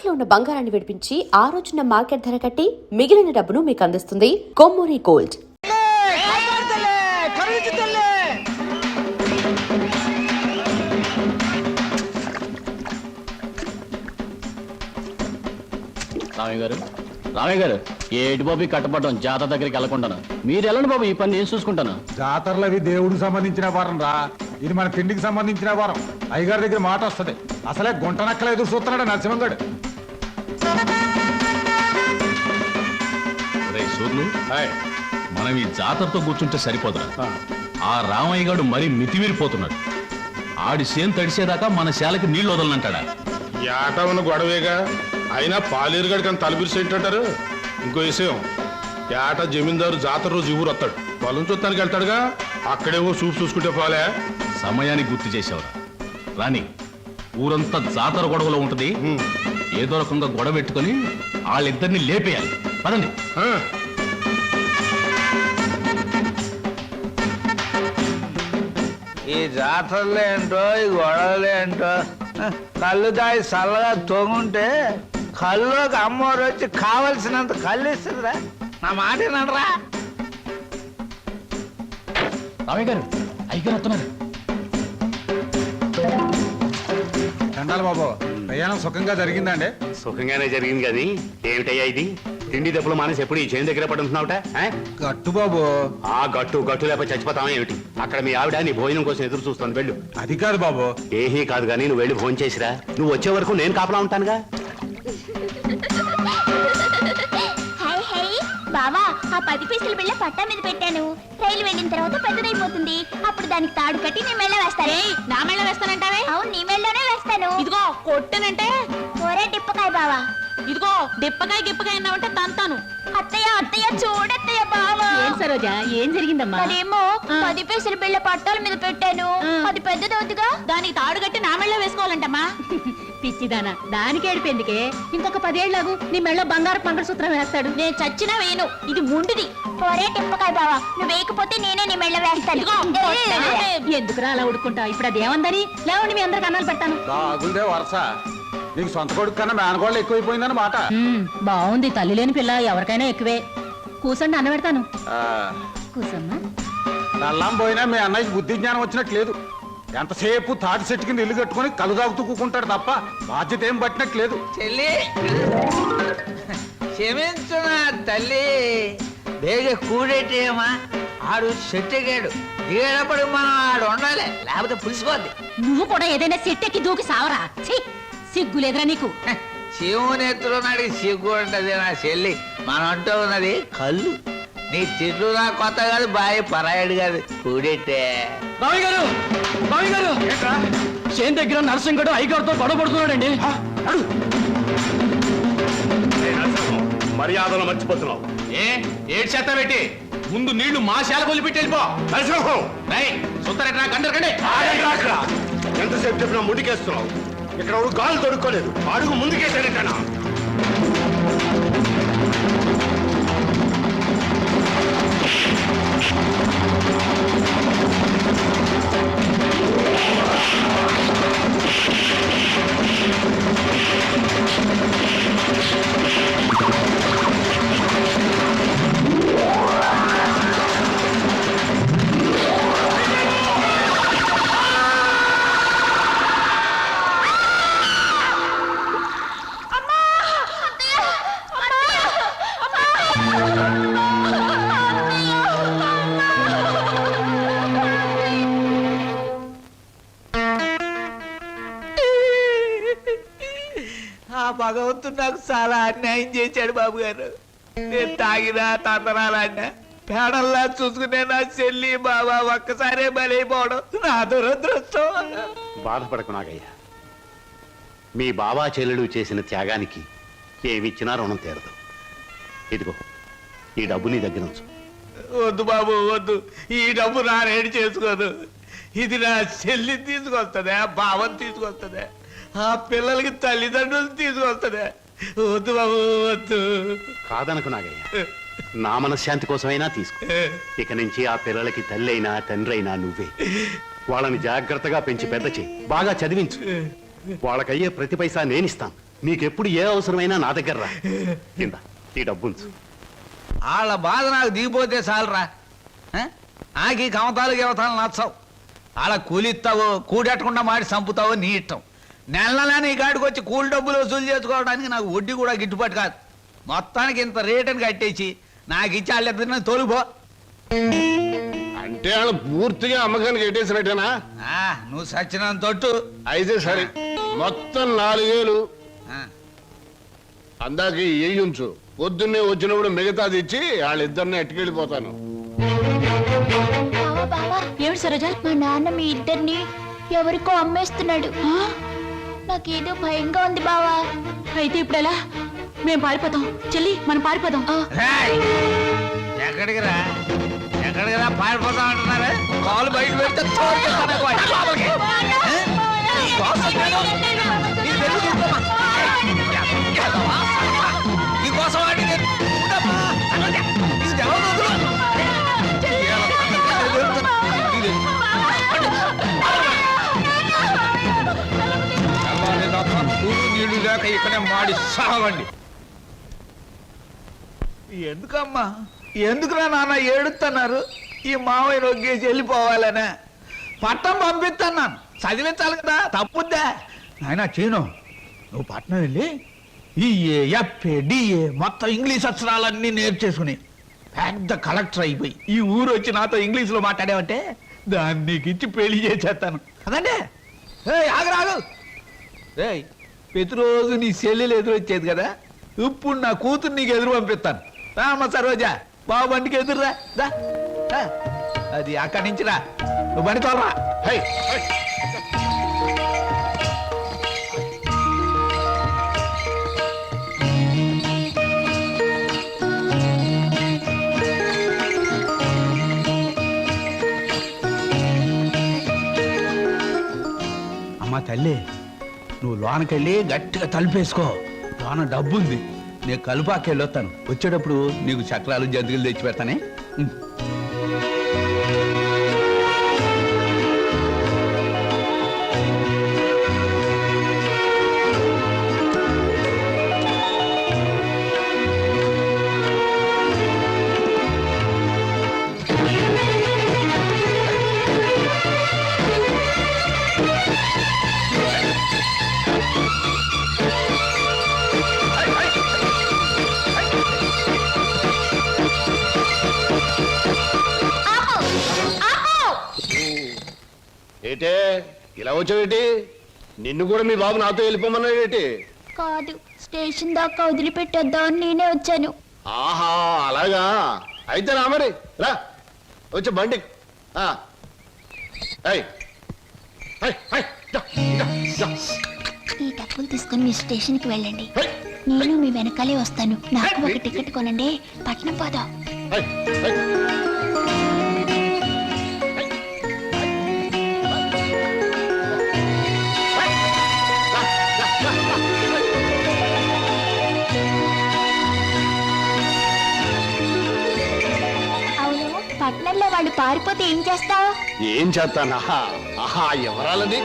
తాకట్లో ఉన్న బంగారాన్ని విడిపించి ఆ రోజున మార్కెట్ ధర కట్టి మిగిలిన డబ్బును మీకు అందిస్తుంది కొమ్మూరి గోల్డ్. రామయ్య గారు ఏటి బాబు కట్టపడడం జాతర దగ్గరికి వెళ్ళకుండా మీరు వెళ్ళండి బాబు, ఈ పని నేను చూసుకుంటాను. జాతరలు అవి దేవుడికి సంబంధించిన వారం రా, ఇది మన తిండికి సంబంధించిన వారం. అయ్యగారి దగ్గర మాట వస్తుంది. అసలే గుంట నక్కల ఎదురు చూస్తున్నాడు నరసింహంగడు. మనం ఈ జాతరతో కూర్చుంటే సరిపోదురా. ఆ రామయ్య గారు మరీ మితిమీరిపోతున్నాడు. ఆడి సేను తడిసేదాకా మన శాలకి నీళ్లు వదలనంటాడా? ఏటా ఉన్న గొడవేగా, అయినా పాలేరుగాడి కానీ తలపిరిసి ఏంటంటారు. ఇంకో విషయం, ఏటా జమీందారు జాతర రోజు ఊరు వస్తాడు, పొలం చూస్తానికి వెళ్తాడుగా, అక్కడేమో చూపు చూసుకుంటే పోలే. సమయానికి గుర్తు చేసేవరా రాని. ఊరంతా జాతర గొడవలో ఉంటది. ఏదో రకంగా గొడవ పెట్టుకుని వాళ్ళిద్దరిని లేపేయాలి. పదండి. ఈ జాతరలు ఏంటో, ఈ గొడవలు ఏంటో, కళ్ళు దాయి చల్లగా తొంగుంటే కళ్ళుకి అమ్మవారు వచ్చి కావలసినంత కళ్ళు ఇస్తుందిరా. నా మాట ఏనరా? రామయ్య గారు అయ్యగారు వస్తున్నారు. చండాలి బాబు, ప్రయాణం సుఖంగా జరిగిందండి? సుఖంగానే జరిగింది. కానీ ఏమిటయ్యా ఇది? తిండి దెబ్బలు మానేసి ఎప్పుడు ఈ చేను దగ్గర పడుతున్నావుట? గట్టు బాబు. ఆ గట్టు లేకపోతే చచ్చిపోతావా ఏమిటి? అక్కడ మీ ఆవిడ నీ భోజనం కోసం ఎదురు చూస్తాను, వెళ్ళు. అది కాదు బాబు. ఏహీ కాదు కానీ నువ్వు వెళ్ళి భోజనం చేసిరా. నువ్వు వచ్చే వరకు నేను కాపలా ఉంటానుగా. బావా, ఆ 10 పైసల బిళ్ళ పట్టా మీద పెట్టాను. రైలు వెళ్ళిన తర్వాత పెద్దదైపోతుంది. అప్పుడు దానికి తాడు కట్టి నీ మెళ్ళ వేస్తాను. నా మెళ్ళ వేస్తానంటావే? అవును, నీ మెళ్ళలోనే వేస్తాను. ఇదిగో కొట్టనంటే ఒరే డిప్పకాయ బావా. ఇదిగో డిప్పకాయ గిప్పకాయ అన్నావంటే తంతాను. అత్తయ్య చూడత్తయ్య బావా. ఏం సరోజా, ఏం జరిగిందమ్మా? అదేమో 10 పైసల బిళ్ళ పట్టాల మీద పెట్టాను. అది పెద్దదవుతుగా, దానికి తాడు కట్టి నా మెళ్ళ వేసుకోవాలంటమ్మా. పిచ్చిదానా, దానికి ఏడిపోయిందికే. ఇంకొక 10 ఏళ్లకు నీ మెళ్ళ బంగారు మంగళసూత్రం వేస్తాడు. నేను చచ్చినా వేయను, ఇది ముండిది. ఒరే టిప్పకాయ బావా, నువ్వు వేయకపోతే నేనే నీ మెళ్ళ వేస్తాను. ఎందుకురా అలా ఉడుకుంటా? ఇప్పుడు అది ఏమందని లేవండి, మీ అందరికి అన్నాలు పెడతాను. బాగుందే వరస. నీకు సొంత కొడుకు కన్నా మేనగోళ్ళు ఎక్కువైపోయిందని మాట. బాగుంది, తల్లి లేని పిల్ల ఎవరికైనా ఎక్కువే. కూసండి, అన్న పెడతాను. కూసమ్మా. నల్లం పోయినా మీ అన్నయ్యకి బుద్ధి జ్ఞానం వచ్చినట్లేదు. ఎంతసేపు తాటి చెట్టు కింద ఇల్లు కట్టుకుని కలు తాగుతూ కూకుంటాడు తప్ప బాధ్యత ఏం పట్టినట్లేదు. చెల్లి క్షమించునా తల్లి, బేగ కూడేటేమా. ఆడు చెట్టుగాడు దిగేటప్పుడు మనం ఆడు ఉండాలి, లేకపోతే పులిసిపోద్ది. నువ్వు కూడా ఏదైనా చెట్టెక్కి దూకి సావరా. సిగ్గు లేదురా నీకు? శివుని ఎత్తులో నాడికి సిగ్గు ఉంటది నా చెల్లి. మనం అంటూ ఉన్నది కళ్ళు. నీ తిట్లు నా కొత్త కాదు, బాయ్ పరాయడు కాదు, కూడెట్టే. రామయ్య గారు చేను దగ్గర నరసింహుడు అయ్యగారితో గొడవ పడుతున్నాడండి. మర్యాదలు మర్చిపోతున్నావు. ఏడు చేత పెట్టి ముందు నీళ్లు మా శాల కొలిపెట్టి వెళ్ళిపో. ఎంతసేపు చెప్పినా ముందుకేస్తున్నావు. ఇక్కడ గాలు దొరుకోలేదు, అడుగు ముందుకేసాడేటనా? భగవంతుడు నాకు చాలా అన్యాయం చేశాడు బాబు గారు. నేను తాగినా తందనాలన్నా పేడల్లా చూసుకునే నా చెల్లి బాబా ఒక్కసారే బలైపోవడం నా దురదృష్టం. బాధపడకు నాగయ్యా, మీ బాబా చెల్లెలు చేసిన త్యాగానికి ఏమిచ్చినా రుణం తీరదు. ఇదిగో ఈ డబ్బు నీ దగ్గర ఉంచు. వద్దు బాబు వద్దు, ఈ డబ్బు నా రేడి చేసుకోదు. ఇది నా చెల్లి తీసుకొస్తుందా, బావని తీసుకొస్తుందా, ఆ పిల్లలకి తల్లిదండ్రులు తీసుకొస్తుందా? వద్దు బాబు వద్దు. కాదనకు నాగయ్య, నా మనశ్శాంతి కోసమైనా తీసుకో. ఇక నుంచి ఆ పిల్లలకి తల్లి అయినా తండ్రి అయినా నువ్వే. వాళ్ళని జాగ్రత్తగా పెంచి పెద్ద చేయి, బాగా చదివించు. వాళ్ళకయ్యే ప్రతి పైసా నేనిస్తాను. నీకెప్పుడు ఏ అవసరమైనా నా దగ్గర రా. ఇందా, ఈ డబ్బుంచు. వాళ్ళ బాధ నాకు దిగిపోతే చాలరా. నాకు ఈ కమతాలు గవతాలు నచ్చవు. వాళ్ళ కూలిస్తావో కూడెట్టకుండా మాడి చంపుతావో నీ ఇష్టం. నెల నీ కాడికి వచ్చి కూలి డబ్బులు వసూలు చేసుకోవడానికి నాకు వడ్డీ కూడా గిట్టుబాటు కాదు. మొత్తానికి ఇంత రేటుని కట్టేసి నాకు ఇచ్చి వాళ్ళిద్దరిని తోలుపో. అంటే వాళ్ళు పూర్తిగా అమ్మకానికి ఎట్టేసినట్టేనా? నువ్వు సచ్చినంత తొట్టు. అయితే సరే, మొత్తం 4000. ఆ, అందాక ఏయి ఉంచు. పొద్దున్నే వచ్చినప్పుడు మిగతాది ఇచ్చి వాళ్ళిద్దరిని ఎట్టుకెళ్ళిపోతాను. బావా బావా, ఏమిటి సరోజ? మా నాన్న మీ ఇద్దరిని ఎవరికో అమ్మేస్తున్నాడు. నాకేదో భయంగా ఉంది బావా. అయితే ఇప్పుడు ఎలా? మేము పారిపోతాం చెల్లి, మనం పారిపోదాం. రేయ్, ఎక్కడికి రా ఎక్కడికి రా పారిపోతా అంటున్నారు. కాలు బయట పెడితే తోలుకెళ్తాను వాడి లోపలికి. ఈ కోసం నేను నీకు తెలుసు చూడమ్మా. ఈ కోసం వాడి నేను ఉండమ్మా. ఇది ఎవరు వదులు. నీళ్లు లేక ఇక్కడే మాడి సాగండి. ఎందుకమ్మా, ఎందుకురా నాన్న ఏడుస్తున్నారు? ఈ మావయ్య నొగ్గేసి వెళ్ళిపోవాలనే పట్నం పంపిస్తున్నాను. చదివించాలి కదా, తప్పుద్దా నాయన? చీను, నువ్వు పట్నం వెళ్ళి ఈ ఎఫ్ఏ డిఏ మొత్తం ఇంగ్లీష్ అక్షరాలన్నీ నేర్చేసుకుని పెద్ద కలెక్టర్ అయిపోయి ఈ ఊరు వచ్చి నాతో ఇంగ్లీష్లో మాట్లాడావంటే దాన్ని నీకు ఇచ్చి పెళ్లి చేసేస్తాను కదండి. ఆగరాగు. ప్రతిరోజు నీ చెల్లెలు ఎదురొచ్చేది కదా, ఇప్పుడు నా కూతురు నీకు ఎదురు పంపిస్తాను. రామ్మ సరోజా, బాబు బండికి ఎదురురా. అది అక్కడి నుంచి రా, నువ్వు బండి తోలరా. అమ్మా తల్లి, నువ్వు లోనకెళ్ళి గట్టిగా తలుపేసుకో. లోన డబ్బుంది. నేను కలుపాకెళ్ళి వస్తాను. వచ్చేటప్పుడు నీకు చక్రాలు జంతికలు తెచ్చి పెడతానే. ఏటే ఇలా వచ్చావేటి? నిన్ను కూడా మీ బాబు నాతో వెళ్ళిపోమన్నాడేటి? కాదు, స్టేషన్ దాకా వదిలిపెట్టొద్దామని నేనే వచ్చాను. ఆహా, అలాగా. అయితే రా మరి, రా వచ్చి బండి. ఈ డబ్బులు తీసుకుని మీరు స్టేషన్కి వెళ్ళండి. నేను మీ వెనకాలే వస్తాను. నాకు ఒక టికెట్ కొనండి, పట్నం పోదాం. పట్నంలో వాళ్ళు పారిపోతే ఏం చేస్తావు? ఏం చేస్తానా? ఆహా, ఎవరాలది?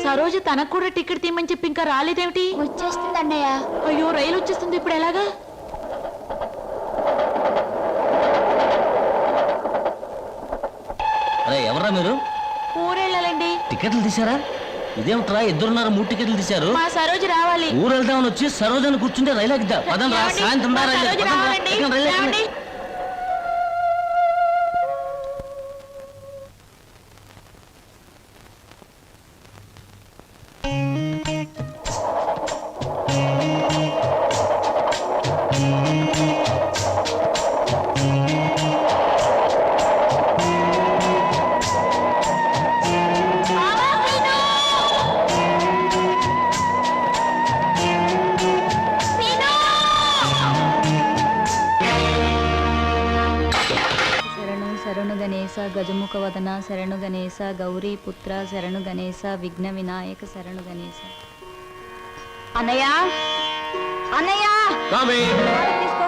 సరోజ తనకు కూడా టికెట్ తీయమని చెప్పి ఇంకా రాలేదేమిటి? వచ్చేస్తుంది అన్నయ్య. అయ్యో, రైలు వచ్చేస్తుంది. ఇప్పుడు ఎలాగా? అరే ఎవరా మీరు? ఊరెళ్ళాలండి. టికెట్లు తీసారా? ఇదేమిట్రా, ఇద్దరున్నారు 3 టికెట్లు తీశారు. మా సరోజ రావాలి. ఊరు వెళ్దామని వచ్చి సరోజని కూర్చుంటే రైలు ఎక్కిద్దా? పదం రా, సాయంత్రం రా, రైలు సరోజ రావాలండి. రైలు. గజముఖ వదన శరణు గణేశ గౌరీ పుత్ర శరణు గణేశ విఘ్న వినాయక శరణు గణేశ. అన్నయ్య అన్నయ్య తీసుకో.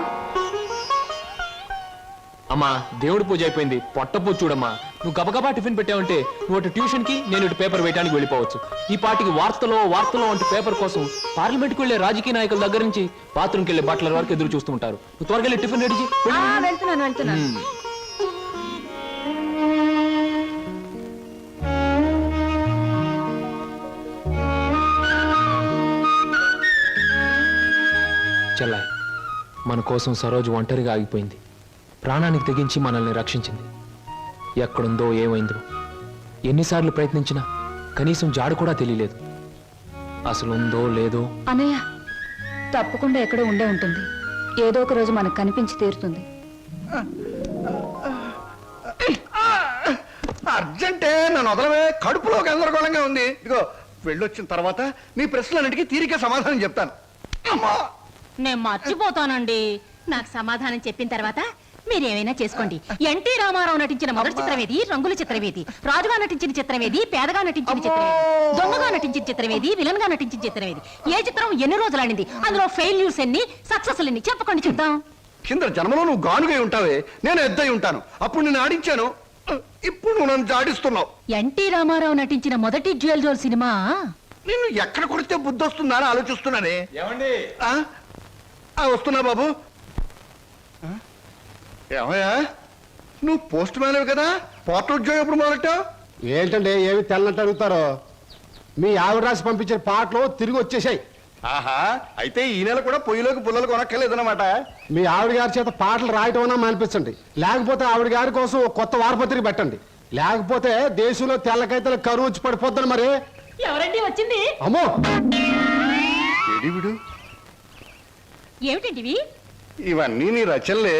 అమ్మా దేవుడి పూజ అయిపోయింది, పొట్ట పూజ చూడమ్మా. నువ్వు గబగబా టిఫిన్ పెట్టావంటే నువ్వు అటు ట్యూషన్ కి, నేను ఇటు పేపర్ వేయడానికి వెళ్ళిపోవచ్చు. ఈ పాటికి వార్తలో వంటి పేపర్ కోసం పార్లమెంట్కి వెళ్లే రాజకీయ నాయకుల దగ్గర నుంచి బాత్రూమ్కి వెళ్లే బట్టల వరకు ఎదురు చూస్తూ ఉంటారు. నువ్వు త్వరగా వెళ్ళి టిఫిన్ రెడీ చేయి. వెళ్తున్నాను. చెల్లాయి, మన కోసం సరోజు ఒంటరిగా ఆగిపోయింది. ప్రాణానికి తెగించి మనల్ని రక్షించింది. ఎక్కడుందో ఏమైందో ఎన్నిసార్లు ప్రయత్నించినా కనీసం జాడు కూడా తెలియలేదు. అసలు ఉందో లేదో. అన్నయ్య తప్పకుండా ఎక్కడో ఉండే ఉంటుంది. ఏదో ఒక రోజు మనకు కనిపించి తీరుతుంది. అర్జెంటే నన్ను వదలవే, కడుపులో గందరగోళంగా ఉంది. ఇదిగో వెళ్ళొచ్చిన తర్వాత నీ ప్రశ్నలన్నిటికీ తీరిక సమాధానం చెప్తాను. అమ్మా నేను మర్చిపోతానండి. నాకు సమాధానం చెప్పిన తర్వాత మీరేమైనా చేసుకోండి. ఎన్టీ రామారావు నటించిన మొదటి చిత్రమేది, రంగుల చిత్రమేది, రాజుగా నటించిన చిత్రమేది, పేదగా నటించిన చిత్రమేది, దొంగగా నటించిన చిత్రమేది, విలన్ గా నటించిన చిత్రమేది, ఏ చిత్రం ఎన్ని రోజులు ఆడింది, అందులో ఫెయిల్యూర్స్ ఎన్ని, సక్సెస్ ఎన్ని చెప్పకండి చూద్దాం. కింద జన్మలో నువ్వు గానుగై ఉంటావే, నేను ఎద్దై ఉంటాను. అప్పుడు నేను ఆడించాను, ఇప్పుడు నువ్వు నన్ను జాడిస్తున్నావు. ఎన్టీ రామారావు నటించిన మొదటి జ్యువెల్ జోల్ సినిమా నిన్ను ఎక్కడ కొడితే బుద్ధి వస్తుందా అని ఆలోచిస్తున్నానే. ఏమండి? వస్తున్నా బాబు. ఏమయ్యా, నువ్వు పోస్ట్ మ్యాన్ కదా, పోర్టల్ ఉద్యోగం ఎప్పుడు మొదలెట్టావు? ఏంటంటే ఏమి తెల్లనట్టు అడుగుతారో. మీ ఆవిడ రాసి పంపించిన పాటలు తిరిగి వచ్చేసాయి. ఆహా, అయితే ఈ నెల కూడా పొయ్యిలోకి పుల్లలు కొనక్కర్లేదన్నమాట. మీ ఆవిడ గారి చేత పాటలు రాయటం అన్నా మానిపించండి. లేకపోతే ఆవిడ గారి కోసం ఒక కొత్త వారపత్రిక పెట్టండి. లేకపోతే దేశంలో తెల్లకైతే కరువు వచ్చి పడిపోద్దని. మరి ఎవరండి వచ్చింది? అమ్మో, విడు ఏమిటండి ఇవన్నీ నీ రచనలే.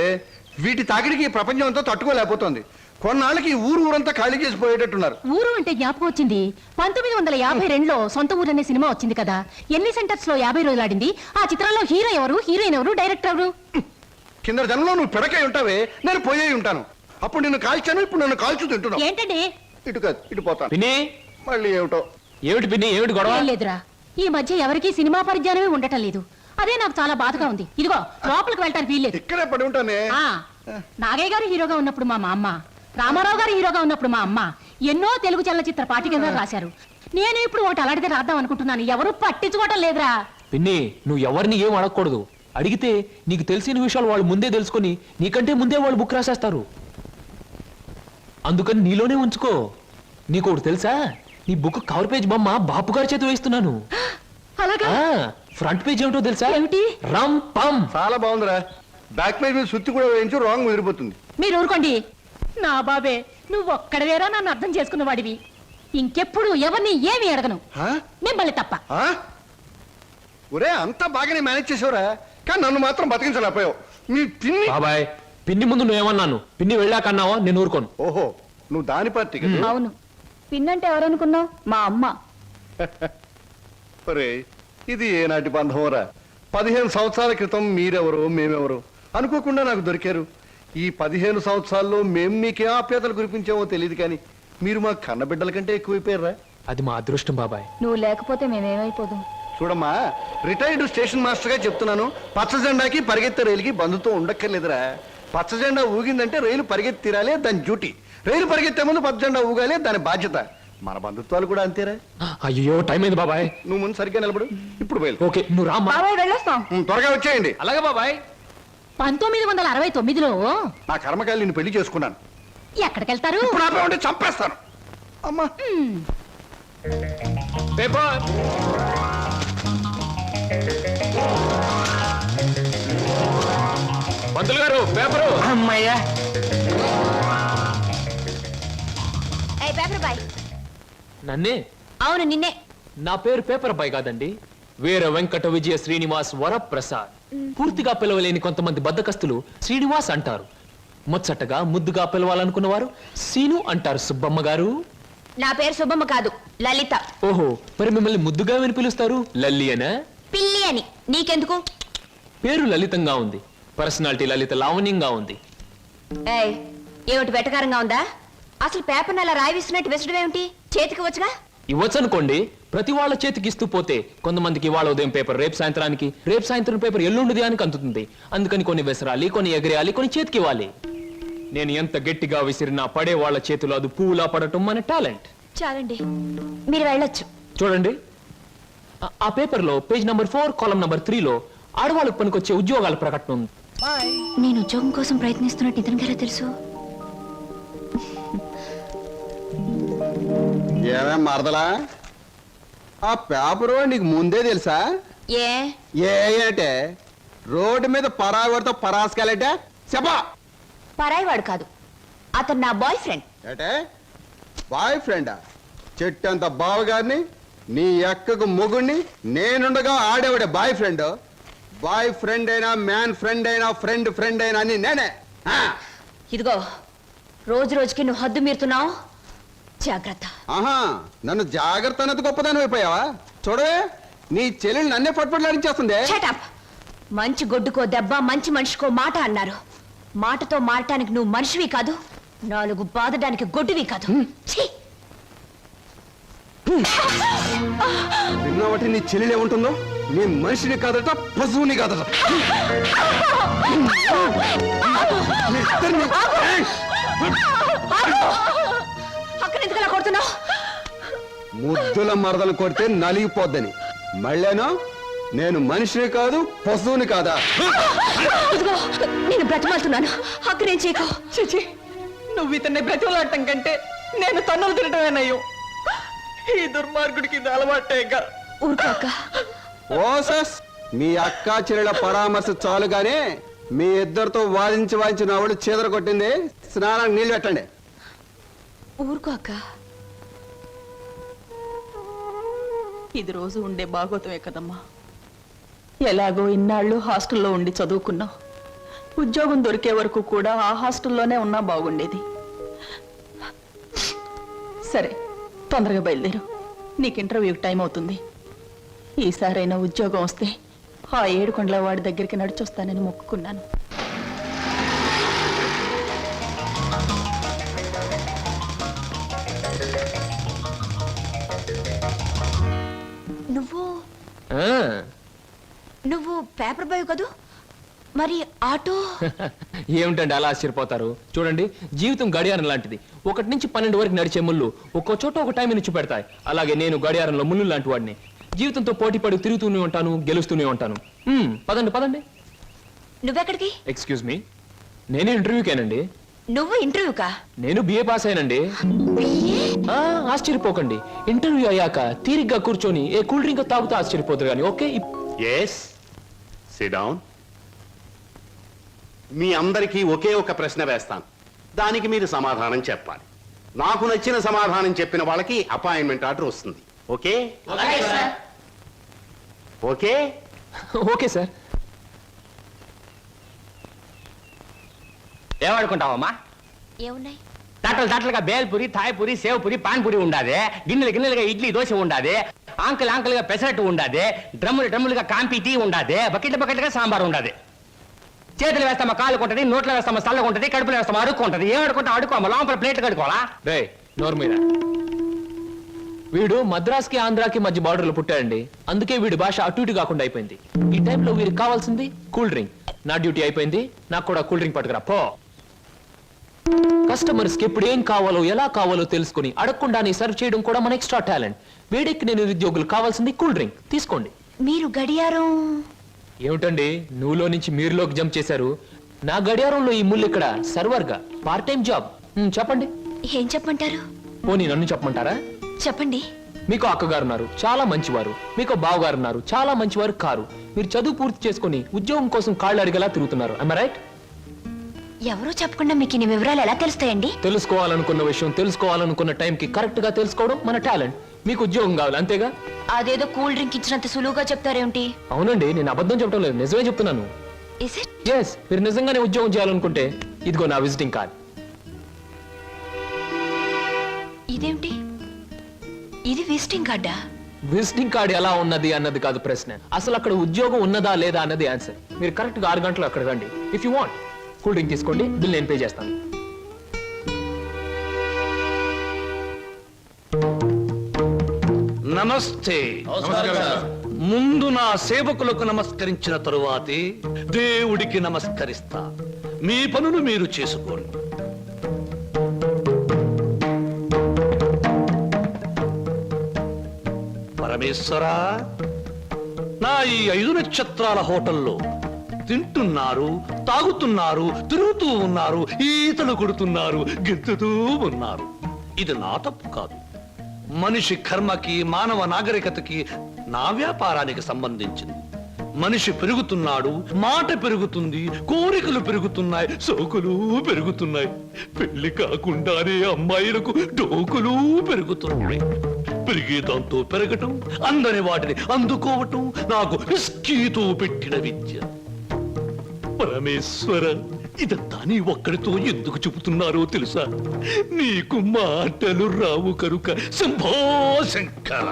వీటి తాకిడికి ఈ ప్రపంచం అంతా తట్టుకోలేకపోతుంది. కొన్నాళ్ళకి ఈ ఊరంతా ఖాళీ చేసి పోయేటట్టున్నారు. ఊరు అంటే జ్ఞాపకం వచ్చింది. 1952లో సొంత ఊరు అనే సినిమా వచ్చింది కదా. ఎన్ని సెంటర్స్ లో 50 రోజులు ఆడింది. ఆ చిత్రంలో హీరో ఎవరు, హీరోయిన్ ఎవరు, డైరెక్టర్ ఎవరు? కింద జనంలో నువ్వు పిడకై ఉంటావే, నేను పోయే ఉంటాను. అప్పుడు నిన్ను కాల్చాను, ఇప్పుడు నన్ను కాల్చు తింటున్నావు. ఏంటండి? ఇటు కాదు, ఇటు పోతాను. పిన్ని, మళ్ళీ ఏమిటో. ఏమిటి పిన్ని, ఏమిటి గొడవ? ఏం లేదురా, ఈ మధ్య ఎవరికీ సినిమా పరిజ్ఞానమే ఉండటం లేదు. అదే నాకు చాలా బాధగా ఉంది. ఇదిగో లోపలికి వెళ్ళటానికి వీల్లేదు. ఇక్కడే పడి ఉంటానే. నాగయ్య గారు హీరోగా ఉన్నప్పుడు మా అమ్మ, రామారావు గారు హీరోగా ఉన్నప్పుడు మా అమ్మ ఎన్నో తెలుగు చలనచిత్ర పాఠ్యగ్రంథాలు రాశారు. నేను ఇప్పుడు ఒకటి అలాంటిదే రాద్దాం అనుకుంటున్నాను. ఎవరు పట్టించుకోవటం లేదురా. పిన్ని, నువ్వు ఎవరిని ఏం అడగకూడదు. అడిగితే నీకు తెలిసిన విషయాలు వాళ్ళు ముందే తెలుసుకొని నీకంటే ముందే వాళ్ళు బుక్ రాసేస్తారు. అందుకని నీలోనే ఉంచుకో. నీకు ఒకటి తెలుసా, నీ బుక్ కవర్ పేజ్ బొమ్మ బాపు గారి చేత వేస్తున్నాను. అలాగా? ఫ్రంట్ పేజ్ ఏమిటో తెలుసా? ఏమిటి? రమ్ పమ్. చాలా బాగుందిరా. బ్యాక్ పేజ్ మీద సుత్తి కూడా వేయించు, రాంగ్ ముదిరిపోతుంది. మీరు ఊరుకోండి. నా బాబే, నువ్వు ఒక్కడవేరా నన్ను అర్థం చేసుకున్న వాడివి. ఇంకెప్పుడు ఎవరిని ఏమి అడగను, మిమ్మల్ని తప్ప. ఒరే, అంతా బాగానే మేనేజ్ చేసావురా, కానీ నన్ను మాత్రం బతికించలేకపోయావు. మీ పిన్ని. బాబాయ్, పిన్ని ముందు నువ్వేమన్నాను, పిన్ని వెళ్ళాకన్నావా? నేను ఊరుకోను. ఓహో, నువ్వు దాని పార్టీ కదా. అవును, పిన్నంటే ఎవరనుకున్నావు? మా అమ్మ. ఒరే, ఇది ఏనాటి బంధంరా. 15 సంవత్సరాల క్రితం మీరెవరు మేమెవరు అనుకోకుండా నాకు దొరికారు. ఈ 15 సంవత్సరాల్లో మేము మీకే ఆప్యాతలు కురిపించామో తెలియదు, కానీ మీరు మా కన్నబిడ్డల కంటే ఎక్కువైపోయారా. అది మా అదృష్టం బాబాయ్. నువ్వు లేకపోతే మేమేమైపోదాం. చూడమ్మా, రిటైర్డ్ స్టేషన్ మాస్టర్ గా చెప్తున్నాను, పచ్చ జెండాకి పరిగెత్తే రైలుకి బంధుతో ఉండక్కర్లేదురా. పచ్చ జెండా ఊగిందంటే రైలు పరిగెత్తి తీరాలే, దాని డ్యూటీ. రైలు పరిగెత్తే ముందు పచ్చ జెండా ఊగాలే, దాని బాధ్యత. మన బంధుత్వాలు కూడా అంతేరా. అయ్యో, టైం అయింది బాబాయ్. నువ్వు ముందు సరిగ్గా నిలబడు. ఇప్పుడు బయలు. ఓకే, నువ్వు రామ్మా. వెళ్ళొస్తాం. త్వరగా వచ్చేయండి. అలాగే బాబాయ్. 1969లో నా కర్మకాయలు నిన్ను పెళ్లి చేసుకున్నాను. ఎక్కడికెళ్తారు? ఇప్పుడు ఆపేమంటే చంపేస్తాను. అమ్మా, పేపర్. పంతులు గారు, పేపరు. అమ్మయ్యా. Paper boy. నన్నే? అవును, నిన్నే. నా పేరు పేపర్ బాయ్ కాదండి, వీర వెంకట విజయ శ్రీనివాస్ వరప్రసాద్. పూర్తిగా పిలవలేని కొంతమంది బద్దకస్తులు శ్రీనివాస్ అంటారు. ముచ్చటగా ముద్దుగా పిలవాలనుకున్నవారు సీను అంటారు. సుబ్బమ్మ గారు. నా పేరు సుబ్బమ్మ కాదు, లలిత. ఓహో, మరి మిమ్మల్ని ముద్దుగా విని పిలుస్తారు లల్లి అనా? పిల్లి అని. నీకెందుకు? పేరు లలితంగా ఉంది, పర్సనాలిటీ లలిత లావణ్యంగా ఉంది. ఏమిటి వెటకారంగా ఉందా? అసలు పేపర్ అలా రాయి విసినట్టు విసడం ఏమిటి? చేతికి వచ్చుగా. ఇవ్వచ్చు అనుకోండి, ప్రతి వాళ్ళ చేతికి ఇస్తూ పోతే కొంతమందికి ఇవాళ ఉదయం పేపర్ రేపు సాయంత్రానికి, రేపు సాయంత్రం పేపర్ ఎల్లుండి అని అందుతుంది. అందుకని కొన్ని విసరాలి, కొన్ని ఎగరేయాలి, కొన్ని చేతికి ఇవ్వాలి. నేను ఎంత గట్టిగా విసిరినా పడే వాళ్ళ చేతిలో అది పువ్వులా పడటం మన టాలెంట్. చాలండి, మీరు వెళ్ళొచ్చు. చూడండి, ఆ పేపర్ లో పేజ్ నంబర్ 4 కాలం నంబర్ 3 లో ఆడవాళ్ళకు పనికొచ్చే ఉద్యోగాల ప్రకటన ఉంది. నేను ఉద్యోగం కోసం ప్రయత్నిస్తున్నట్టు ఇతనికి ఎలా తెలుసు? ఏమే మరదలా, ఆ పేపరు నీకు ముందే తెలుసా? ఏ ఏంటే రోడ్డు మీద పరాగడితో పరాసుకెళ్ళటే చెప్పా. పరాయివాడు కాదు, అతను నా బాయ్ ఫ్రెండ్. ఏటే బాయ్ ఫ్రెండా? చెట్టంత బావగారిని, నీ ఎక్కకు మొగుణ్ణి, నేనుండగా ఆడేవాడే బాయ్ ఫ్రెండ్. బాయ్ ఫ్రెండ్ అయినా, మ్యాన్ ఫ్రెండ్ అయినా, ఫ్రెండ్ అయినా అని నేనే. ఇదిగో, రోజు రోజుకి నువ్వు హద్దు మీరుతున్నావు, జాగ్రత్త. ఆహా, నన్ను జాగ్రత్త అన్నది గొప్పదాని అయిపోయావా? చూడవే, నీ చెల్లెలు నన్నే పట్టుపట్లాడించేస్తుంది. Shut up. మంచి గొడ్డుకో దెబ్బ, మంచి మనిషికో మాట అన్నారు. మాటతో మారటానికి నువ్వు మనిషివి కాదు, 4 బాదడానికి గొడ్డువి కాదు. ఛీ! విన్నావటి నీ చెల్లెలు ఏముంటుందో? నీ మనిషిని కాదట, పశువుని కాదట. మీ ఇద్దరిని- అక్కడ ఎందుకు అలా కొడుతున్నావు? ముద్దుల మరదలు కొడితే నలిగిపోద్దని. మళ్ళేనో నేను మనిషిని కాదు, పశువుని కాదా? ఇదిగో, నేను బ్రతిమాలుతున్నాను, అక్కడ ఏం చేయకు. చిచి, నువ్వు ఇతన్ని బ్రతిమలాడటం కంటే నేను తన్నులు తినటమేనయ్యో. ఈ దుర్మార్గుడికి ఇది అలవాటేగా. ఊరుకోక. ఓసస్, మీ అక్కా చెల్లెల పరామర్శ చాలుగానే మీ ఇద్దరితో వాదించి నా వాళ్ళు చీదర కొట్టింది. స్నానానికి నీళ్ళు పెట్టండి. ఊరుకోక. ఇది రోజు ఉండే బాగోతమే కదమ్మా. ఎలాగో ఇన్నాళ్ళు హాస్టల్లో ఉండి చదువుకున్నావు. ఉద్యోగం దొరికే వరకు కూడా ఆ హాస్టల్లోనే ఉన్నా బాగుండేది. సరే, తొందరగా బయలుదేరు, నీకు ఇంటర్వ్యూకి టైం అవుతుంది. ఈసారైనా ఉద్యోగం వస్తే ఆ 7 కొండల వాడి దగ్గరికి నడిచొస్తానని మొక్కుకున్నాను. నువ్వు పేపర్ బాయ్ కదూ, మరి ఆటో? ఏమిటండి అలా ఆశ్చర్యపోతారు? చూడండి, జీవితం గడియారం లాంటిది. 1 నుంచి 12 వరకు నడిచే ముళ్ళు ఒక్కో చోట ఒక టైం నుంచి పెడతాయి. అలాగే నేను గడియారంలో ముళ్ళు లాంటి వాడిని. జీవితంతో పోటీ పడి తిరుగుతూనే ఉంటాను, గెలుస్తూనే ఉంటాను. పదండి పదండి. నువ్వెక్కడికి? ఎక్స్క్యూజ్ మీ, నేను ఇంటర్వ్యూకేనండి. నువ్వు ఇంటర్వ్యూకా? నేను బిఏ పాస్ అయినండి. ఆశ్చర్యపోకండి, ఇంటర్వ్యూ అయ్యాక తీరిగ్గా కూర్చొని ఏ కూల్ డ్రింక్ తాగుతూ ఆశ్చర్యపోతారు కానీ. Okay, yes, sit down. మీ అందరికీ ఒకే ఒక ప్రశ్న వేస్తాను, దానికి మీరు సమాధానం చెప్పాలి. నాకు నచ్చిన సమాధానం చెప్పిన వాళ్ళకి అపాయింట్మెంట్ ఆర్డర్ వస్తుంది. ఓకే? Okay okay sir. ఏమనుకుంటావమ్మా? ఏమున్నాయి? తట్టలుగా బేల్పూరి, థాయ్పూరి, సేవ్పూరి, పాన్పూరి ఉండాది. గిన్నెలుగా ఇడ్లీ దోశ ఉండాది. ఆంకలుగా పెసరట్టు ఉండాది. డ్రమ్ములుగా కాంపి టీ ఉండాది. బకెట్లుగా సాంబార్ ఉండాది. చేతులు వేస్తామా కాలు కొంటది, నోట్లో వేస్తామా చల్లగా ఉంటది, కడుపులో వేస్తామా అడుక్కు ఉంటది. ఏమడుకుంటా అడుకోమా, లోపల ప్లేట్ కడుకోవాలా? రే నోరు మీద. వీడు మద్రాస్కి ఆంధ్రాకి మధ్య బార్డర్లో పుట్టాడండి. అందుకే వీడి భాష అటు ఇటు కాకుండా అయిపోయింది. ఈ టైంలో వీరికి కావాల్సింది కూల్ డ్రింక్. నా డ్యూటీ అయిపోయింది, నాకు కూడా కూల్ డ్రింక్ పట్టుకురా పో. కస్టమర్స్ కి ఎప్పుడు ఏం కావాలో ఎలా కావాలో తెలుసుకుని అడగకుండానే సర్వ్ చేయడం కూడా మన ఎక్స్ట్రా టాలెంట్. వీడికి నేను నిరుద్యోగులు కావాల్సింది కూల్ డ్రింక్. తీసుకోండి. మీరు గడియారం? ఏమిటండి నువ్వులో నుంచి మీరులోకి జంప్ చేశారు? నా గడియారంలో ఈ ముళ్ళు ఇక్కడ సర్వర్ గా పార్ట్ టైం జాబ్. చెప్పండి. ఏం చెప్పమంటారు? పోనీ నన్ను చెప్పమంటారా? చెప్పండి. మీకు అక్కగారు ఉన్నారు, చాలా మంచివారు. మీకు బావగారు ఉన్నారు, చాలా మంచివారు కారు. మీరు చదువు పూర్తి చేసుకుని ఉద్యోగం కోసం కాళ్ళు అడిగేలా తిరుగుతున్నారు. am I right? ఎవరో చెప్పకుండా మీకు ఇన్ని వివరాలు ఎలా తెలుస్తాయండి? తెలుసుకోవాలనుకున్న విషయం తెలుసుకోవాలనుకున్న టైంకి కరెక్ట్ గా తెలుసుకోవడం మన టాలెంట్. మీకు ఉద్యోగం కావాలి అంతేగా? అదేదో కూల్ డ్రింక్ ఇచ్చినంత సులువుగా చెప్తారేమిటి? అవునండి, నేను అబద్ధం చెప్పడం లేదు, నిజమే చెప్తున్నాను. Is it? Yes, మీరు నిజంగానే ఉద్యోగం చేయాలనుకుంటే ఇదిగో నా విజిటింగ్ కార్డ్. ఇదేమిటి? ఇది విజిటింగ్ కార్డా? విజిటింగ్ కార్డ్ ఎలా ఉన్నది అన్నది కాదు ప్రశ్న, అసలు అక్కడ ఉద్యోగం ఉన్నదా లేదా అన్నది ఆన్సర్. మీరు కరెక్ట్ గా 6 గంటలు అక్కడ రండి. If you want cool drink తీసుకోండి, బిల్ నేను పే చేస్తాను. నమస్తే. ముందు నా సేవకులకు నమస్కరించిన తరువాతే దేవుడికి నమస్కరిస్తా. మీ పనులు మీరు చేసుకోండి. పరమేశ్వరా, నా ఈ 5 నక్షత్రాల హోటల్లో తింటున్నారు, తాగుతున్నారు, తిరుగుతూ ఉన్నారు, ఈతలు కొడుతున్నారు, గెంతుతూ ఉన్నారు. ఇది నా తప్పు కాదు. మనిషి కర్మకి, మానవ నాగరికతకి, నా వ్యాపారానికి సంబంధించింది. మనిషి పెరుగుతున్నాడు, మాట పెరుగుతుంది, కోరికలు పెరుగుతున్నాయి, సోకులు పెరుగుతున్నాయి. పెళ్లి కాకుండానే అమ్మాయిలకు డోకులు పెరుగుతున్నాయి. పెరిగే దాంతో పెరగటం, అందని వాటిని అందుకోవటం నాకు రిస్కీతో పెట్టిన విద్య. పరమేశ్వర, ఇదంతా నీ ఒక్కడితో ఎందుకు చెబుతున్నారో తెలుసా? నీకు మాటలు రావు కనుక. Shambho Shankara.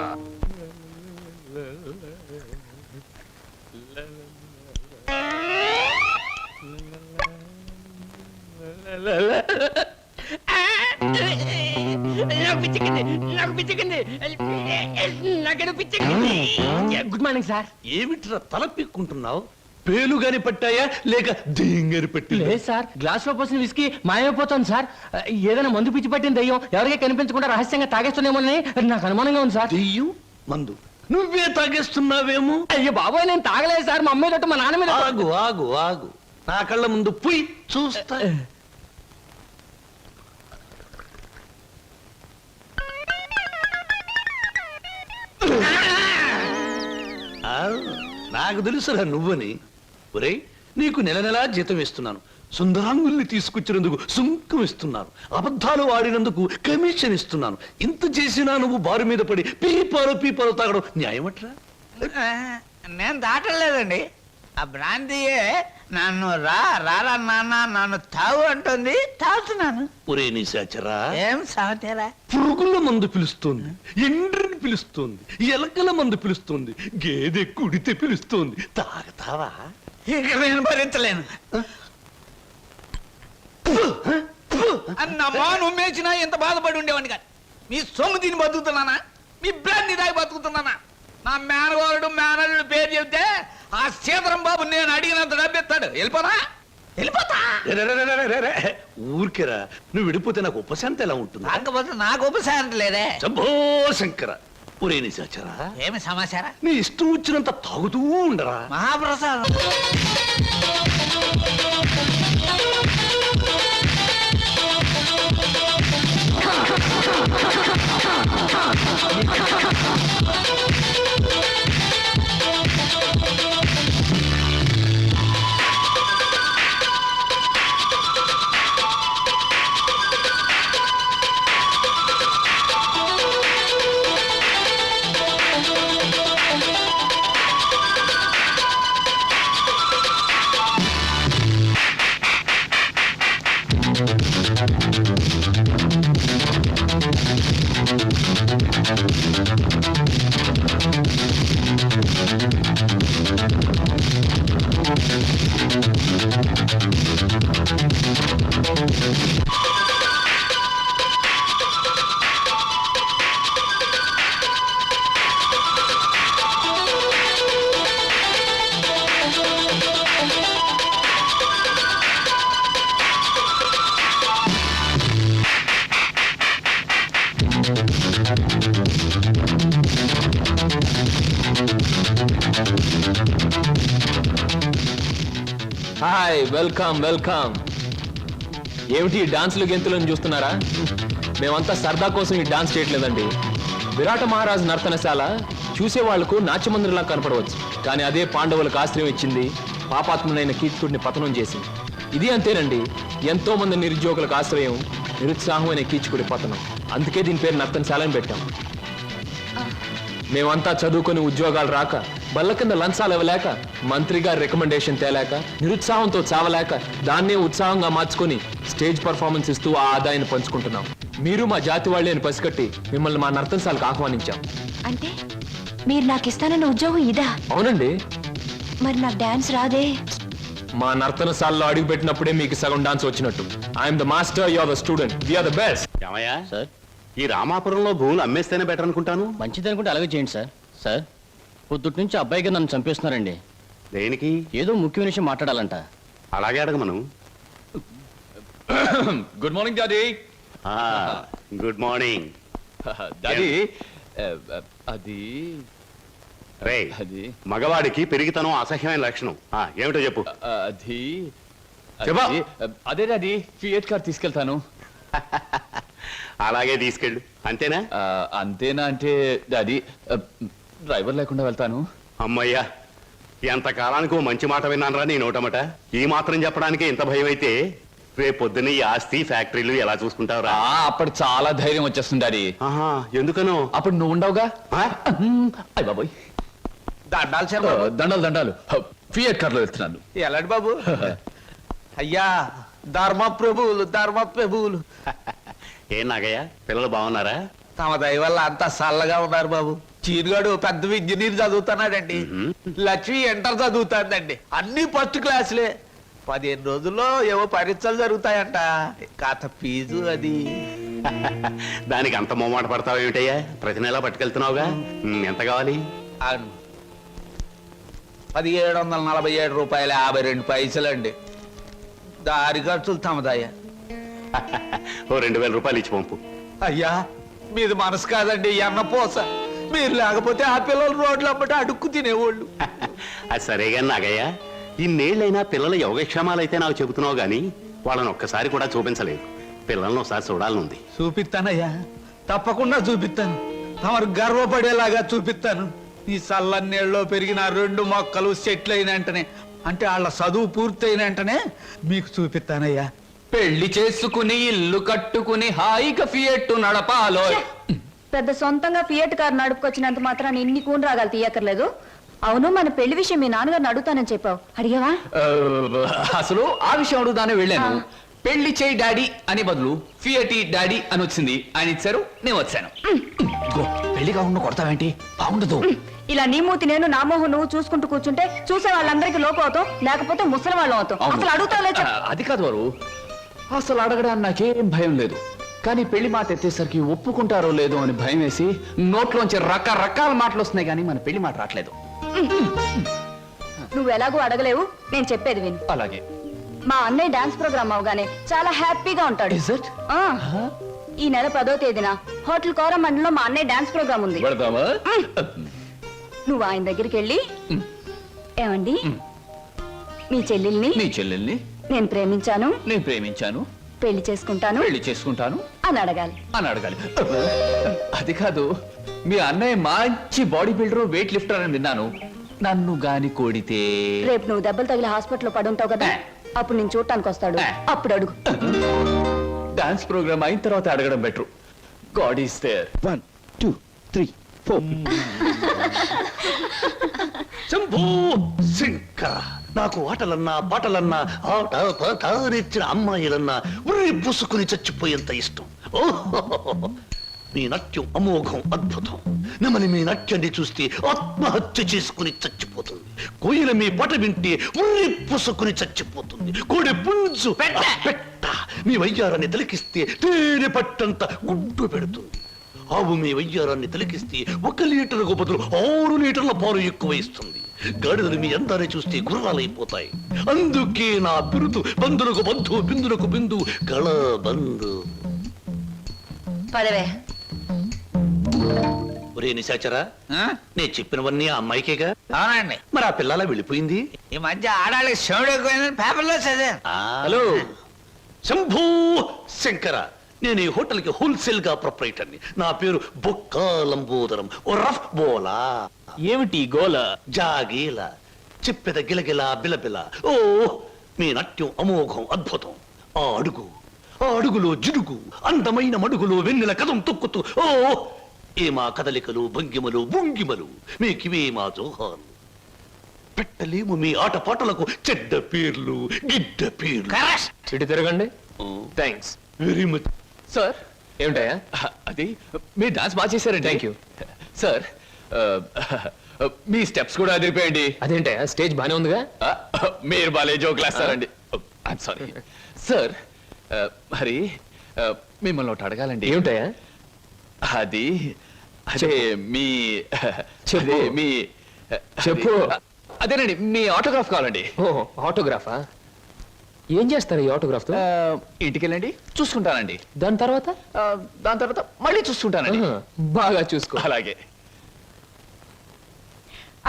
Good morning sir. ఏమిట్రా తల పిక్కుంటున్నావు? పేలుగాని పట్టాయా లేక దేంగని పట్టి? లేదు సార్, గ్లాస్ లో పోసిన విస్కీ మాయమైపోతుంది సార్. ఏదైనా మందు పిచ్చి పట్టిన దయ్యం ఎవరికీ కనిపించకుండా రహస్యంగా తాగేస్తున్నామోనని నాకు అనుమానంగా ఉంది సార్. దెయ్యం మందు నువ్వే తాగేస్తున్నావేమో. అయ్యో బాబోయ్, నేను తాగలేదు సార్. మా అమ్మాయి తోటి మా నాన్న మీద. ఆగు ఆగు ఆగు, నా కళ్ళ ముందు పోయి చూస్తా. నాకు తెలుసురా నువ్వని. ఒరే, నీకు నెల నెలా జీతం ఇస్తున్నాను, సుందరాంగుల్ని తీసుకొచ్చినందుకు సుంకం ఇస్తున్నాను, అబద్ధాలు ఆడినందుకు కమిషన్ ఇస్తున్నాను. ఇంత చేసినా నువ్వు బారు మీద పడి పీపాలు తాగడం న్యాయమట్రా? నేను దాటలేదండి. ఆ భ్రాంతియే నన్ను రారా నాన్న నన్ను తాగు అంటుంది, తాగుతున్నాను. ఒరే నిశాచరా, ఏం సాగుతారా? పురుగుల మందు పిలుస్తోంది, ఎండ్రిని పిలుస్తోంది, ఎలకల మందు పిలుస్తోంది, గేదె కుడితే పిలుస్తోంది. తాగతావా? ఇక నేను భరించలేను. అన్నమ్మా, నువ్వేసినా ఎంత బాధపడి ఉండేవాడిని కాదు. మీ సొమ్ము తిని బతుకుతున్నానా? మీ బ్రాండ్ దాగి బతుకుతున్నానా? నా మేనల్లుడు పేరు చెబితే ఆ సీతారాం బాబు నేను అడిగినంత డబ్బిస్తాడు. వెళ్ళిపోతా. ఊరికేరా, నువ్వు విడిపోతే నాకు ఉపశాంతి ఎలా ఉంటుంది? కాకపోతే నాకు ఉపశాంతి లేదే. శంభో శంకర. ఒరే నిశాచరా, ఏమి సమాచారం? నీ ఇష్టం వచ్చినంత తాగుతూ ఉండరా. మహాప్రసాదం. Hi, welcome welcome. ఏమిటి ఈ డాన్సులు గెంతులను చూస్తున్నారా? మేమంతా సరదా కోసం ఈ డాన్స్ చేయట్లేదండి. విరాట మహారాజు నర్తనశాల చూసే వాళ్లకు నాట్యమందిరంలా కనపడవచ్చు, కానీ అదే పాండవులకు ఆశ్రయం ఇచ్చింది, పాపాత్మునైన కీచకుడిని పతనం చేసింది. ఇది అంతేనండి, ఎంతో మంది నిరుద్యోగులకు ఆశ్రయం, నిరుత్సాహమైన కీచకుడి పతనం. అందుకే దీని పేరు నర్తనశాలని పెట్టాం. మేమంతా చదువుకొని ఉద్యోగాలు రాక, బల్ల కింద లంచాలు ఇవ్వలేక, మంత్రి గారి రికమెండేషన్ తేలేక, నిరుత్సాహంతో చావలేక, దాన్నే ఉత్సాహంగా మార్చుకొని స్టేజ్ పర్ఫార్మెన్స్ ఇస్తూ ఆ ఆదాయాన్ని పంచుకుంటున్నాం. మీరు మా జాతి వాళ్ళే అని పసిగట్టి మిమ్మల్ని మా నర్తనశాలకు ఆహ్వానించాం. అంటే మీరు నాకు ఇస్తానన్న ఉద్యోగం ఇదా? అవునండి. మరి నాకు డాన్స్ రాదే? మా నర్తనశాలలో అడుగు పెట్టినప్పుడే మీకు సగం డాన్స్ వచ్చినట్టు. I'm the master, you are the student, we are the best. ఏమయ్యా సార్, ఈ రామాపురంలో భూములు అమ్మేస్తేనే బెటర్ అనుకుంటాను. మంచిది అనుకుంటే అలాగే చేయండి సార్. సార్ పొద్దుటి నుంచి అబ్బాయిగా నన్ను చంపేస్తున్నారండి. దేనికి? ఏదో ముఖ్యమైన విషయం మాట్లాడాలంట. అలాగే అడగమను. Good morning daddy. Good morning daddy అది రే. మగవాడికి పెరిగితనం అసహ్యమైన లక్షణం. ఏమిటో చెప్పు. అది చెప్పా. అదే డాడీ ఫియట్ కార్ తీసుకెళ్తాను. అలాగే తీసుకెళ్ళు. అంతేనా? అంతేనా అంటే డాడీ డ్రైవర్ లేకుండా వెళ్తాను. అమ్మయ్యా, ఎంతకాలానికి ఓ మంచి మాట విన్నానరా నీ నోటమట. ఈ మాత్రం చెప్పడానికి ఇంత భయం అయితే రేపు పొద్దున్న ఈ ఆస్తి ఫ్యాక్టరీలు ఎలా చూసుకుంటావురా? అప్పుడు చాలా ధైర్యం వచ్చేస్తుంది డాడీ. ఎందుకనో? అప్పుడు నువ్వు ఉండవుగా. అయ్య బాబోయ్, దండాలు దండాలు. ఫియట్ కార్లో వెళ్తున్నాను. ఎలాంటి బాబు? అయ్యా ధర్మ ప్రభువులు. ఏం నాగయ్య, పిల్లలు బాగున్నారా? తమ దయ వల్ల అంతా చల్లగా ఉన్నారు బాబు. చీరుగాడు పెద్ద ఇంజనీర్ చదువుతున్నాడండి. లక్ష్మి ఇంటర్ చదువుతాందండి. అన్ని ఫస్ట్ క్లాసులే. 15 రోజుల్లో ఏవో పరీక్షలు జరుగుతాయంట. కాత ఫీజు అది. దానికి అంత మొమ్మాట పడతావు ఏమిటయ్యా? ప్రతి నెలా పట్టుకెళ్తున్నావుగా. ఎంత కావాలి? 1747 రూపాయలు 52 పైసలండి. దారి ఖర్చులు తమదయ్యా. ఓ 2000 రూపాయలు ఇచ్చి పంపు. అయ్యా మీది మనసు కాదండి, ఎన్నపోస. మీరు లేకపోతే ఆ పిల్లలు రోడ్లు అమ్మట అడుక్కు తినేవాళ్ళు. అది సరేగా నాగయ్య, ఇన్నేళ్ళైనా పిల్లల యోగక్షేమాలైతే నాకు చెబుతున్నావు గాని వాళ్ళని ఒక్కసారి కూడా చూపించలేదు. పిల్లల్ని ఒకసారి చూడాలనుంది. చూపిస్తానయ్యా, తప్పకుండా చూపిస్తాను. తమరు గర్వపడేలాగా చూపిస్తాను. ఈ చల్లన్నేళ్ళలో పెరిగిన 2 మొక్కలు సెటిల్ అయిన వెంటనే, అంటే వాళ్ళ చదువు పూర్తయిన వెంటనే మీకు చూపిస్తానయ్యా. పెళ్లి చేసుకుని ఇల్లు కట్టుకుని హాయిగా ఫియట్ నడపాలో. పెద్ద సొంతంగా ఫియట్ కార్ నడుపుకొచ్చినంత మాత్రాన్ని ఇన్ని కూని రాగాలు తీయక్కర్లేదు. అవును, మన పెళ్లి విషయం మీ నాన్నగారిని అడుగుతానని చెప్పావు, అడిగావా? అసలు ఆ విషయం అడుగుతానే వెళ్ళాను. పెళ్లి చేయి డాడీ అని బదులు ఫియటి డాడీ అని వచ్చింది. ఆయన ఇచ్చారు, నేను వచ్చాను. పెళ్లి కాకుండా కొడతావేంటి? బాగుండదు. ఇలా నీ మూతి నేను, నా మోహం నువ్వు చూసుకుంటూ కూర్చుంటే చూసే వాళ్ళందరికీ లోపం అవుతాం, లేకపోతే ముసలి వాళ్ళం అవుతాం. అసలు అడుగుతావులే. అది కాదు వారు, అసలు అడగడానికి నాకేం భయం లేదు. కానీ పెళ్లి మాట ఎత్తేసరికి ఒప్పుకుంటారో లేదో అని భయం వేసి నోట్లోంచి రకరకాల మాటలు వస్తున్నాయి, కానీ మన పెళ్లి మాట రావట్లేదు. నువ్వు ఎలాగో అడగలేవు, నేను చెప్పేది విను. అలాగే. మా అన్నయ్య డాన్స్ ప్రోగ్రామ్ అవగానే చాలా హ్యాపీగా ఉంటాడు. ఈ నెల 10వ తేదీన హోటల్ కోరమండలో మా అన్నయ్య డాన్స్ ప్రోగ్రామ్ ఉంది. నువ్వు ఆయన దగ్గరికి వెళ్ళి, ఏమండి మీ చెల్లెల్ని నేను ప్రేమించాను, పెళ్లి చేసుకుంటాను అని అడగాలి. అది కాదు, మీ అన్నయ్య మంచి బాడీ బిల్డర్, వెయిట్ లిఫ్టర్ అని విన్నాను. నన్ను గాని కోడితే రేపు నువ్వు దెబ్బలు తగిలి హాస్పిటల్లో పడుంటావు కదా, అప్పుడు నేను చూడటానికి వస్తాడు. అప్పుడు అడుగు. డాన్స్ ప్రోగ్రామ్ అయిన తర్వాత అడగడం better. God is there. 1 2 3 4. Shambhu Shankara, నాకు ఆటలన్నా పాటలన్నా ఆట పాట నేర్చిన అమ్మాయిలన్నా ఉర్రి పూసుకుని చచ్చిపోయేంత ఇష్టం. మీ నాట్యం అమోఘం, అద్భుతం. నమని మీ నాట్యాన్ని చూస్తే ఆత్మహత్య చేసుకుని చచ్చిపోతుంది. కోయిల మీ పాట వింటే ఉర్రి పూసుకుని చచ్చిపోతుంది. కోడి పుంజు పెట్ట మీ వయ్యారాన్ని తిలకిస్తే తేనె పట్టంత గుడ్డు పెడుతుంది. ఆవు మీ వయ్యారాన్ని తిలకిస్తే 1 లీటర్కు బదులు 6 లీటర్ల పాలు ఎక్కువ ఇస్తుంది. గాడిదలు మీ అందాన్ని చూస్తే గుర్రాలైపోతాయి. అందుకే నా బిరుదు బంధులకు బంధు, బిందులకు బిందు, గళ బంధు. పదవే. ఒరే నిశాచరా, నేను చెప్పినవన్నీ ఆ అమ్మాయికేగా? అవునండి. మరి ఆ పిల్లలా వెళ్ళిపోయింది. ఈ మధ్య ఆడాళ్ళకి శివుడు ఎక్కువైందని పేపర్లో చదివాను. హలో శంభూ శంకర, నేను ఈ హోటల్ కి హోల్సేల్ గా ప్రొపరైటర్ని. నా పేరు బొక్క లంబోదరం. ఓ రఫ్ బోలా. ఏమిటి గోల? జాగీల చెప్పెద గిలగిల బిలబిల. ఓ మీ నాట్యం అమోఘం, అద్భుతం. ఆ అడుగులో జిడుగు, అందమైన మడుగులో వెన్నెల కథం తొక్కుతూ. ఓ ఏ మా కదలికలు, భంగిమలు, భుంగిమలు, మీకివే మా జోహాలు. పెట్టలేము మీ ఆట పాటలకు చెడ్డ పేర్లు, గిడ్డ పేర్లు. ఇటు తిరగండి. Thanks very much sir. ఏమిటయా అది? మీరు డాన్స్ బాగా చేశారండి. Thank you sir. మీ స్టెప్స్ కూడా అదిరిపోయండి. అదేంటయా, స్టేజ్ బానే ఉందిగా. మీరు బాలే జోకులు వేస్తారండి. Sorry sir. మరి మిమ్మల్ని ఒకటి అడగాలండి. ఏమిటయా? అది అదే మీ చెప్పు. అదే మీ చెప్పు. అదేనండి మీ ఆటోగ్రాఫ్ కావాలండి. ఓ ఆటోగ్రాఫా? ఏం చేస్తారు ఈ ఆటోగ్రాఫ్ తో? ఇంటికి వెళ్ళండి, చూసుకుంటానండి. దాని తర్వాత? దాని తర్వాత మళ్ళీ చూసుకుంటానండి. ఆహా, బాగా చూసుకో. అలాగే.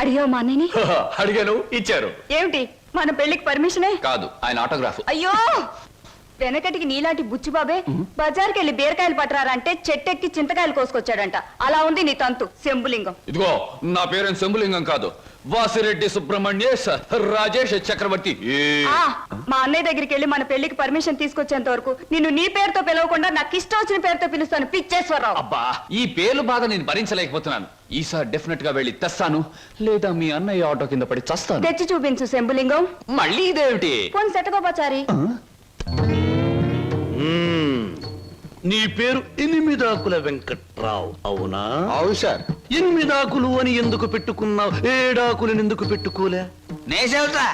అడిగావు మా అన్నయ్యని? అడిగాను, ఇచ్చారు. ఏమిటి మన పెళ్లికి పర్మిషనే? కాదు, ఆయన ఆటోగ్రాఫ్. అయ్యో వెనకటికి నీలాంటి బుచ్చిబాబే బజార్కి వెళ్ళి బీరకాయలు పట్టరారంటే చెట్టెక్కి చింతకాయలు కోసుకొచ్చాడంట. అలా ఉంది నీ తంతు శంభులింగం. ఇదిగో, నా పేరు శంభులింగం కాదు, వాసిరెడ్డి సుబ్రహ్మణ్యేశ్ రాజేష్ చక్రవర్తి. ఆ, మా అన్నయ్య దగ్గరికి వెళ్ళి మన పెళ్లికి పర్మిషన్ తీసుకొచ్చేంత వరకు నిన్ను నీ పేరుతో పిలవకుండా నాకు ఇష్టం వచ్చిన పేరుతో పిలుస్తాను. పిచ్చేశ్వరరావు. అబ్బా, ఈ పేర్లు బాధ నేను భరించలేకపోతున్నాను. ఈసారి డెఫినెట్ గా వెళ్ళి తెస్తాను, లేదా మీ అన్నయ్య ఆటో కింద పడి చస్తాను. తెచ్చి చూపించు శంభులింగం. మళ్ళీ ఇదేమిటి? పోని సెటగోపచారి. నీ పేరు ఎనిమిదాకుల వెంకట్రావు అవునా? అవును సార్. ఎనిమిదాకులు అని ఎందుకు పెట్టుకున్నావు? ఏడాకులను ఎందుకు పెట్టుకోలే? నే చెబుతా,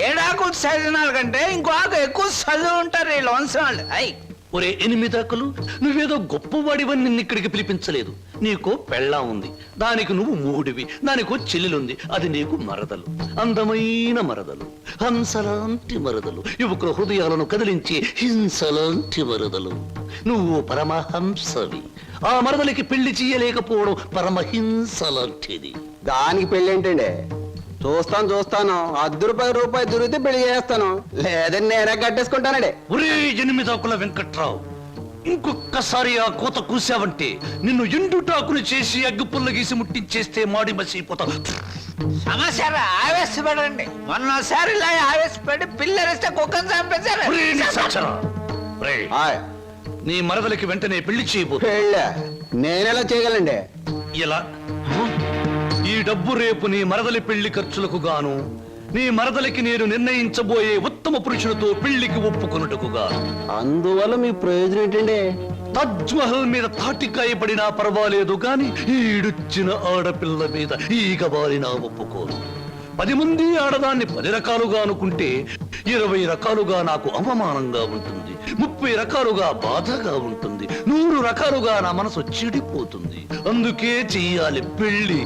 ఏడాకు చదివినాల కంటే ఇంకో ఆకు ఎక్కువ చదువు ఉంటారు వీళ్ళు వంశాలు. అయ్ ఒరే ఎనిమిదాకులు, నువ్వేదో గొప్పవాడివని నిన్ను ఇక్కడికి పిలిపించలేదు. నీకో పెళ్ళా ఉంది, దానికి నువ్వు మూడివి, దానికో చెల్లెలుంది, అది నీకు మరదలు. అందమైన మరదలు, హంసలాంటి మరదలు, యువకుల హృదయాలను కదిలించే హింసలాంటి మరదలు. నువ్వు పరమహంసవి. ఆ మరదలికి పెళ్లి చేయలేకపోవడం పరమహింస లాంటిది. దానికి పెళ్ళి ఏంటండి? చూస్తాను ₹10 దొరికితే పెళ్లి చేస్తాను, లేదని నేనే కట్టేసుకుంటానండి. ఒరే ఎనిమిదాకుల వెంకట్రావు, ఇంకొక్కసారి ఆ కోత కూసావంటే నిన్ను ఎండుటాకులు చేసి అగ్గిపుల్ల గీసి ముట్టించేస్తే మాడి మసిపోతావు. సమస్య ఆవేశపడండి. మొన్నసారి ఇలా ఆవేశపడి పిల్లరిస్తే కుక్కను చంపేశారు. ఒరే నిశాచరా, ఒరే, నీ మరదలికి వెంటనే పెళ్లి చేయబో. పెళ్ళా? నేనెలా చేయగలండి? ఇలా ఈ డబ్బు రేపు నీ మరదలి పెళ్లి ఖర్చులకు గాను, నీ మరదలికి నేను నిర్ణయించబోయే ఉత్తమ పురుషులతో పెళ్లికి ఒప్పుకొనుటకు గాను. అందువల్ల మీ ప్రయోజనం ఏంటండి? తాజ్ మహల్ మీద తాటికాయ పడినా పర్వాలేదు గాని ఈడుచ్చిన ఆడపిల్ల మీద ఈగ బారినా ఒప్పుకోను. 10 మంది ఆడదాన్ని 10 రకాలుగా అనుకుంటే 20 రకాలుగా నాకు అవమానంగా ఉంటుంది, 30 రకాలుగా బాధగా ఉంటుంది, 100 రకాలుగా నా మనసు చెడిపోతుంది. అందుకే చెయ్యాలి పెళ్లి.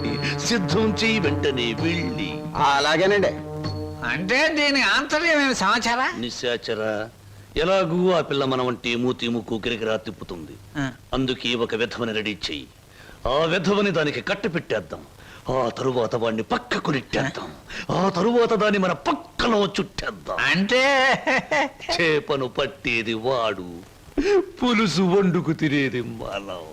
సిద్ధం చెయ్యి వెంటనే వెళ్ళి. అలాగేనండి. అంటే దీని ఆంతర్యమైన సమాచారా? నిశాచరా, ఎలాగూ ఆ పిల్ల మన వంటి మూతి ముక్కు కిరికిరా తిప్పుతుంది. అందుకే ఒక విధవని రెడీ చెయ్యి. ఆ విధవని దానికి కట్టి పెట్టేద్దాం. ఆ తరువాత వాడిని పక్కకు నెట్టేద్దాం. ఆ తరువాత దాన్ని మన పక్కలో చుట్టేద్దాం. అంటే చేపను పట్టేది వాడు, పులుసు వండుకు తినేది మనం.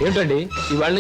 ఏంటండి ఇవాళ నుంచి